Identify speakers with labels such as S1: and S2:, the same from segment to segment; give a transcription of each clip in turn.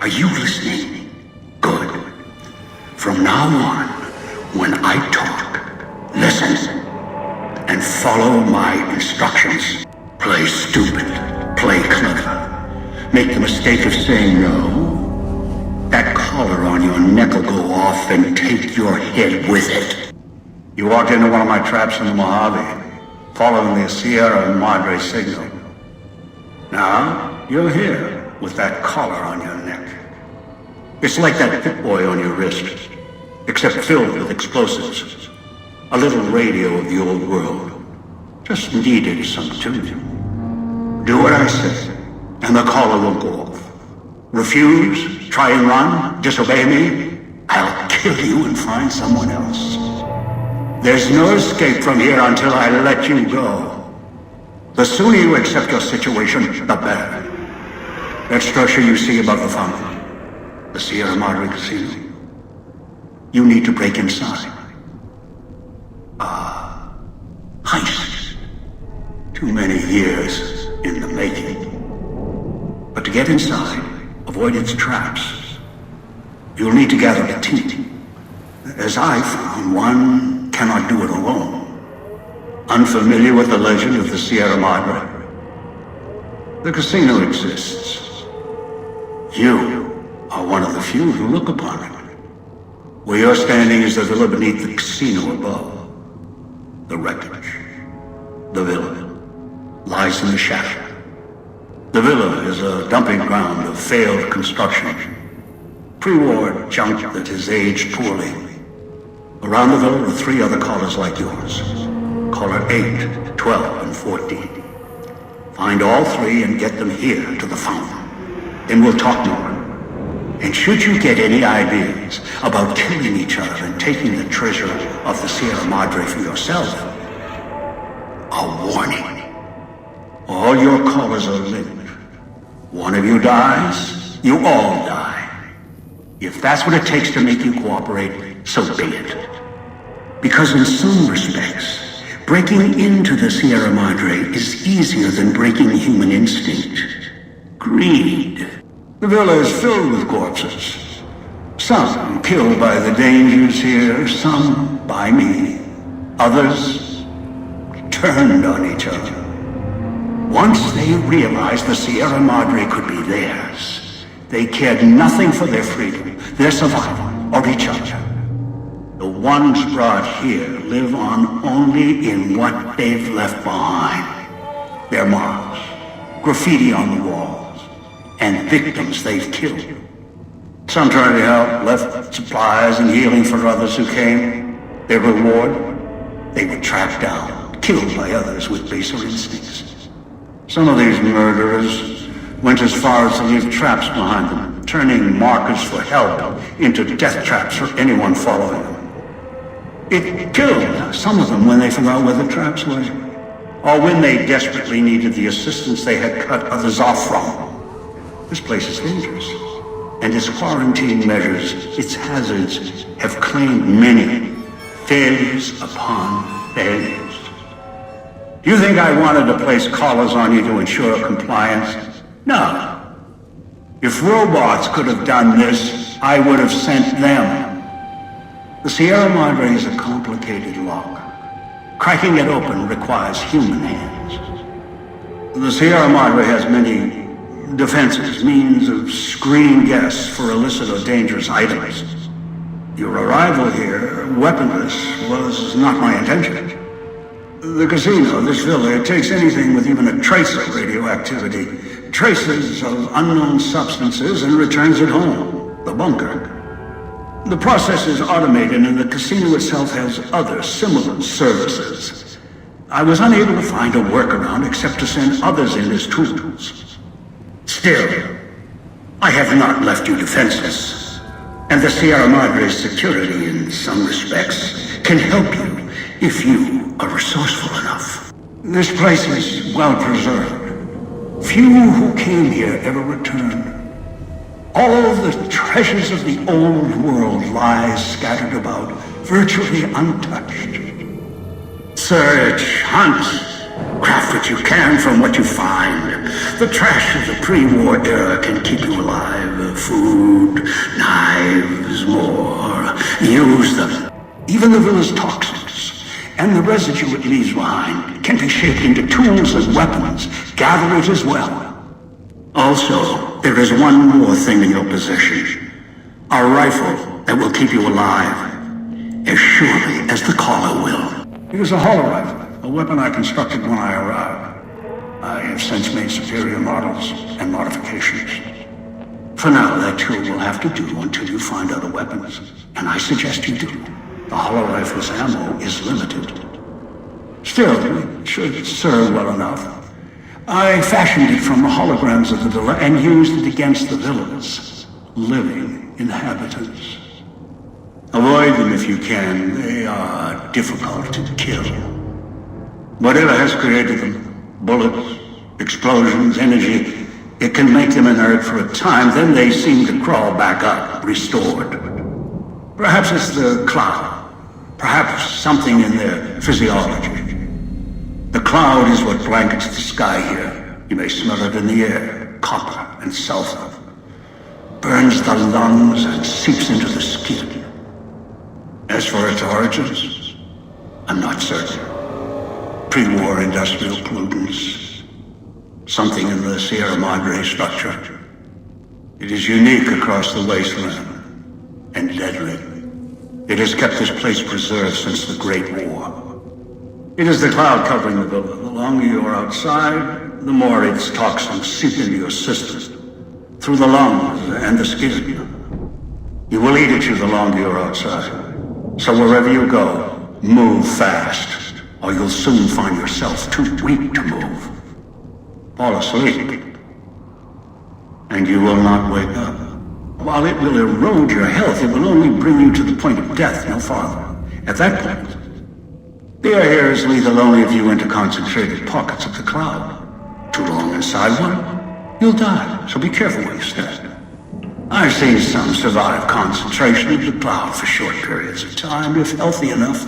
S1: Are you listening? Good. From now on, when I talk, listen and follow my instructions. Play stupid, play clever. Make the mistake of saying no. That collar on your neck will go off and take your head with it. You walked into one of my traps in the Mojave, following the Sierra Madre signal. Now, you're here with that collar on your neck. It's like that Pit Boy on your wrist, except filled with explosives. A little radio of the old world. Just needed some tuning. Do what I say, and the collar will go off. Refuse, try and run, disobey me, I'll kill you and find someone else. There's no escape from here until I let you go. The sooner you accept your situation, the better. That structure you see above the fountain, the Sierra Madre Casino. You need to break inside. Heist. Too many years in the making. But to get inside, avoid its traps, you'll need to gather a team. As I found, one cannot do it alone. Unfamiliar with the legend of the Sierra Madre? The casino exists. You are one of the few who look upon it. Where you're standing is the villa beneath the casino above. The wreckage. The villa lies in the shadow. The villa is a dumping ground of failed construction. Pre-war junk that has aged poorly. Around the villa are 3 other collars like yours. Collar 8, 12, and 14. Find all 3 and get them here to the fountain. Then we'll talk more. And should you get any ideas about killing each other and taking the treasure of the Sierra Madre for yourself, a warning. All your collars are linked. One of you dies, you all die. If that's what it takes to make you cooperate, so be it. Because in some respects, breaking into the Sierra Madre is easier than breaking human instinct. Greed. The villa is filled with corpses. Some killed by the dangers here, some by me. Others turned on each other. Once they realized the Sierra Madre could be theirs, they cared nothing for their freedom, their survival, or each other. The ones brought here live on only in what they've left behind. Their marks, graffiti on the walls, and victims they've killed. Some tried to help, left supplies and healing for others who came. Their reward? They were tracked down, killed by others with baser instincts. Some of these murderers went as far as to leave traps behind them, turning markers for help into death traps for anyone following them. It killed some of them when they forgot where the traps were, or when they desperately needed the assistance they had cut others off from. This place is dangerous, and its quarantine measures, its hazards, have claimed many failures upon failures. Do you think I wanted to place collars on you to ensure compliance? No. If robots could have done this, I would have sent them. The Sierra Madre is a complicated lock. Cracking it open requires human hands. The Sierra Madre has many defenses, means of screening guests for illicit or dangerous items. Your arrival here, weaponless, was not my intention. The casino, this villa, it takes anything with even a trace of radioactivity, traces of unknown substances, and returns it home, the bunker. The process is automated, and the casino itself has other similar services. I was unable to find a workaround except to send others in as tools. Still, I have not left you defenseless, and the Sierra Madre's security, in some respects, can help you if you are resourceful enough. This place is well preserved. Few who came here ever returned. All the treasures of the old world lie scattered about, virtually untouched. Search, hunt, craft what you can from what you find. The trash of the pre-war era can keep you alive, food, knives, more. Use them. Even the villa's toxins and the residue it leaves behind can be shaped into tools and weapons. Gather it as well. Also, there is one more thing in your possession. A rifle that will keep you alive, as surely as the caller will. It is a holorifle, a weapon I constructed when I arrived. I have since made superior models and modifications. For now, that too will have to do until you find other weapons, and I suggest you do. The holorifle's ammo is limited. Still, it should serve well enough. I fashioned it from the holograms of the villa and used it against the villa's living inhabitants. Avoid them if you can. They are difficult to kill. Whatever has created them, bullets, explosions, energy, it can make them inert for a time, then they seem to crawl back up, restored. Perhaps it's the cloud. Perhaps something in their physiology. The cloud is what blankets the sky here. You may smell it in the air. Copper and sulfur. Burns the lungs and seeps into the skin. As for its origins, I'm not certain. Pre-war industrial pollutants. Something in the Sierra Madre structure. It is unique across the wasteland. And deadly. It has kept this place preserved since the Great War. It is the cloud covering the villa. The longer you are outside, the more its toxins seep into your system. Through the lungs and the skin. You will eat at you the longer you're outside. So wherever you go, move fast, or you'll soon find yourself too weak to move. Fall asleep, and you will not wake up. While it will erode your health, it will only bring you to the point of death, no farther. At that point, the air here is lethal only if you enter concentrated pockets of the cloud. Too long inside one, you'll die, so be careful where you stand. I've seen some survive concentration of the cloud for short periods of time, if healthy enough.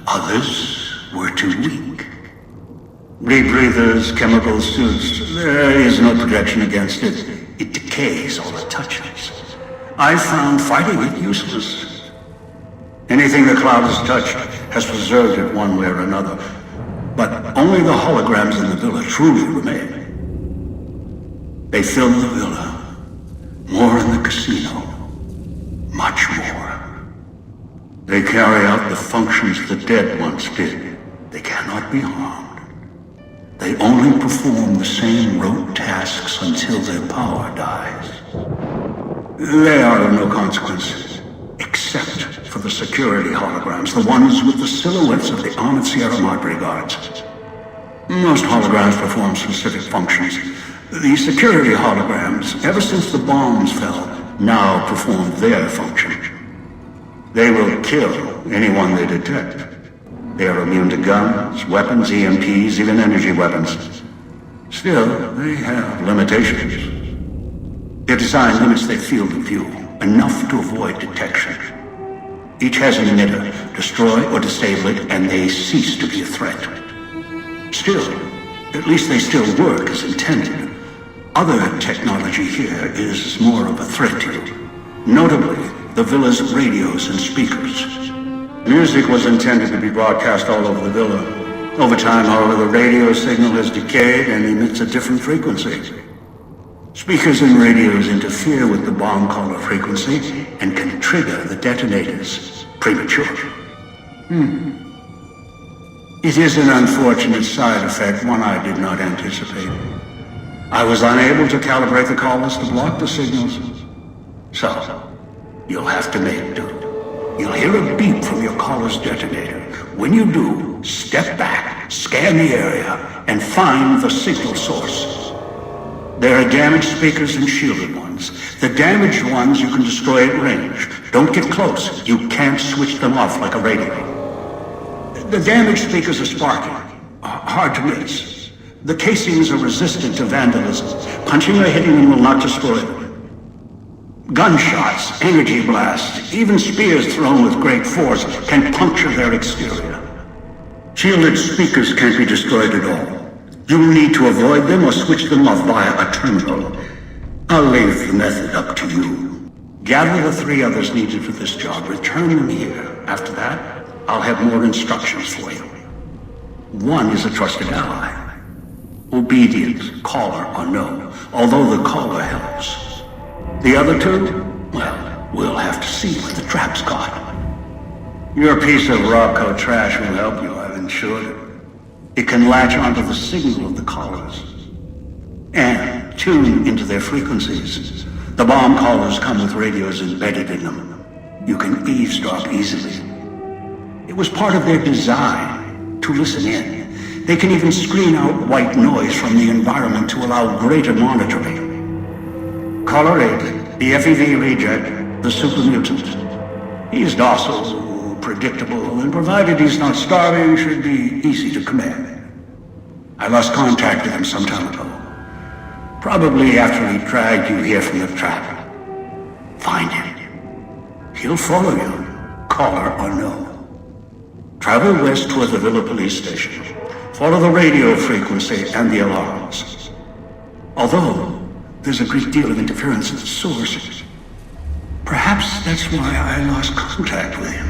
S1: Others were too weak. Rebreathers, chemical suits, there is no protection against it. It decays all it touches. I found fighting it useless. Anything the cloud has touched has preserved it one way or another. But only the holograms in the villa truly remain. They fill the villa. More in the casino. Much more. They carry out the functions the dead once did. They cannot be harmed. They only perform the same rote tasks until their power dies. They are of no consequence, except for the security holograms, the ones with the silhouettes of the armored Sierra Madre guards. Most holograms perform specific functions. The security holograms, ever since the bombs fell, now perform their function. They will kill anyone they detect. They are immune to guns, weapons, EMPs, even energy weapons. Still, they have limitations. Their design limits their field of view, enough to avoid detection. Each has an emitter. Destroy or disable it, and they cease to be a threat. Still, at least they still work as intended. Other technology here is more of a threat to you. Notably, the villa's radios and speakers. Music was intended to be broadcast all over the villa. Over time, however, the radio signal has decayed and emits a different frequency. Speakers and radios interfere with the bomb caller frequency and can trigger the detonators prematurely. It is an unfortunate side effect, one I did not anticipate. I was unable to calibrate the callers to block the signals. So, you'll have to make do. You'll hear a beep from your caller's detonator. When you do, step back, scan the area, and find the signal source. There are damaged speakers and shielded ones. The damaged ones you can destroy at range. Don't get close. You can't switch them off like a radio. The damaged speakers are sparking. Hard to miss. The casings are resistant to vandalism. Punching or hitting them will not destroy them. Gunshots, energy blasts, even spears thrown with great force can puncture their exterior. Shielded speakers can't be destroyed at all. You'll need to avoid them or switch them off via a terminal. I'll leave the method up to you. Gather the 3 others needed for this job, return them here. After that, I'll have more instructions for you. One is a trusted ally. Obedient, caller or no, although the caller helps. The other 2, well, we'll have to see what the trap's got. Your piece of Rocco trash will help you, I've insured it. It can latch onto the signal of the callers and tune into their frequencies. The bomb callers come with radios embedded in them. You can eavesdrop easily. It was part of their design to listen in. They can even screen out white noise from the environment to allow greater monitoring. Caller 8, the FEV reject, the super mutant. He's docile, predictable, and provided he's not starving, should be easy to command. I lost contact with him some time ago. Probably after he dragged you here from the trap. Find him. He'll follow you, caller or no. Travel west toward the Villa police station. Follow the radio frequency and the alarms. Although, there's a great deal of interference at the source. Perhaps that's why I lost contact with him.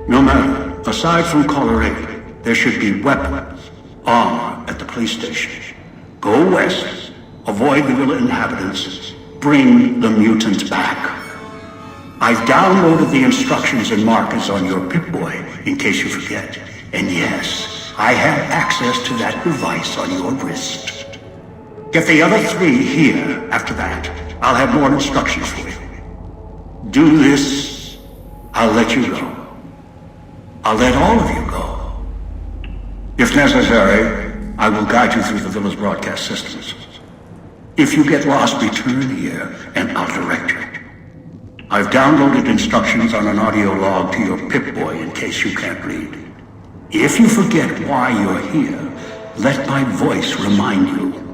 S1: No matter, aside from caller 8, there should be weapons, armor at the police station. Go west, avoid the Villa inhabitants, bring the mutant back. I've downloaded the instructions and markers on your Pip-Boy, in case you forget. And yes, I have access to that device on your wrist. Get the other 3 here. After that, I'll have more instructions for you. Do this, I'll let you go. I'll let all of you go. If necessary, I will guide you through the Villa's broadcast systems. If you get lost, return here, and I'll direct you. I've downloaded instructions on an audio log to your Pip-Boy in case you can't read. If you forget why you're here, let my voice remind you.